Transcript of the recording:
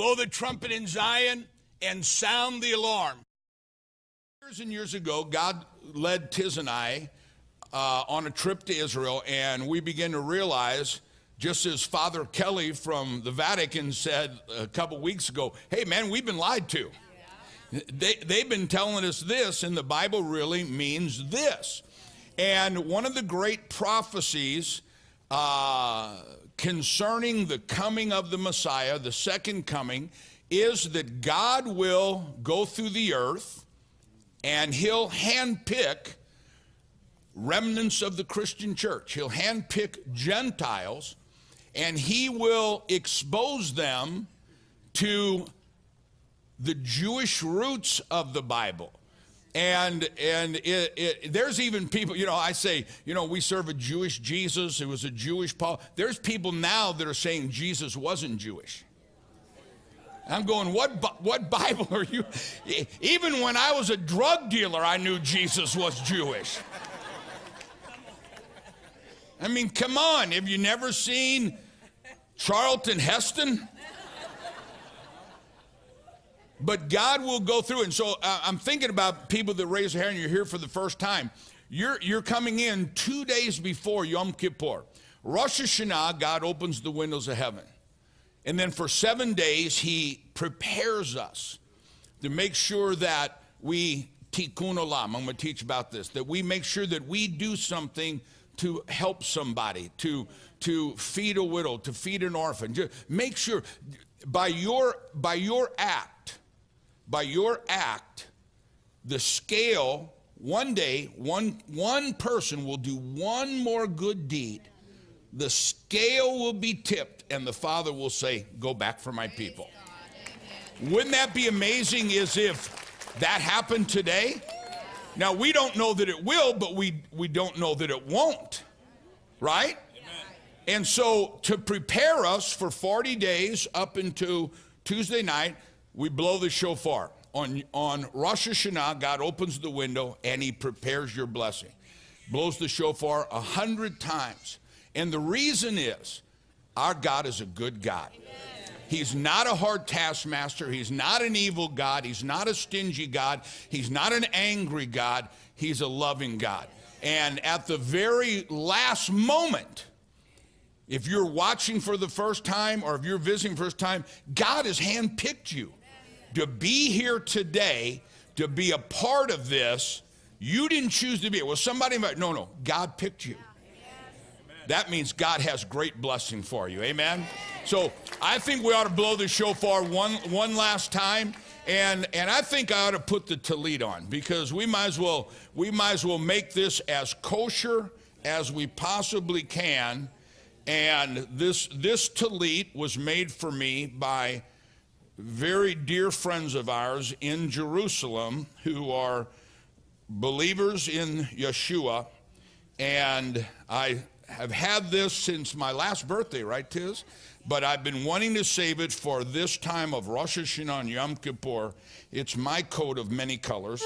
blow the trumpet in Zion and sound the alarm. Years and years ago, God led Tiz and I on a trip to Israel, and we began to realize, just as Father Kelly from the Vatican said a couple weeks ago, hey man, we've been lied to. They've been telling us this, and the Bible really means this. And one of the great prophecies concerning the coming of the Messiah, the second coming, is that God will go through the earth and he'll handpick remnants of the Christian church. He'll handpick Gentiles, and he will expose them to the Jewish roots of the Bible. And there's even people, I say, we serve a Jewish Jesus. It was a Jewish Paul. There's people now that are saying Jesus wasn't Jewish. I'm going, what Bible are you? Even when I was a drug dealer, I knew Jesus was Jewish. I mean, come on. Have you never seen Charlton Heston? But God will go through. And so I'm thinking about people that raise their hand and you're here for the first time. You're coming in 2 days before Yom Kippur. Rosh Hashanah, God opens the windows of heaven. And then for 7 days, he prepares us to make sure that we tikkun olam. I'm going to teach about this. That we make sure that we do something to help somebody, to feed a widow, to feed an orphan. Just make sure by your act, the scale, one day, one person will do one more good deed. The scale will be tipped, and the Father will say, go back for my people. Wouldn't that be amazing as if that happened today? Now, we don't know that it will, but we don't know that it won't, right? And so to prepare us for 40 days up until Tuesday night, we blow the shofar. On Rosh Hashanah, God opens the window and he prepares your blessing. Blows the shofar 100 times. And the reason is, our God is a good God. He's not a hard taskmaster. He's not an evil God. He's not a stingy God. He's not an angry God. He's a loving God. And at the very last moment, if you're watching for the first time or if you're visiting for the first time, God has handpicked you to be here today, to be a part of this. You didn't choose to be it. Was somebody invited? No, God picked you. That means God has great blessing for you. Amen? So I think we ought to blow the shofar one last time. And I think I ought to put the tallit on, because we might as well make this as kosher as we possibly can. And this tallit was made for me by very dear friends of ours in Jerusalem who are believers in Yeshua. And I have had this since my last birthday, right, Tiz? But I've been wanting to save it for this time of Rosh Hashanah and Yom Kippur. It's my coat of many colors.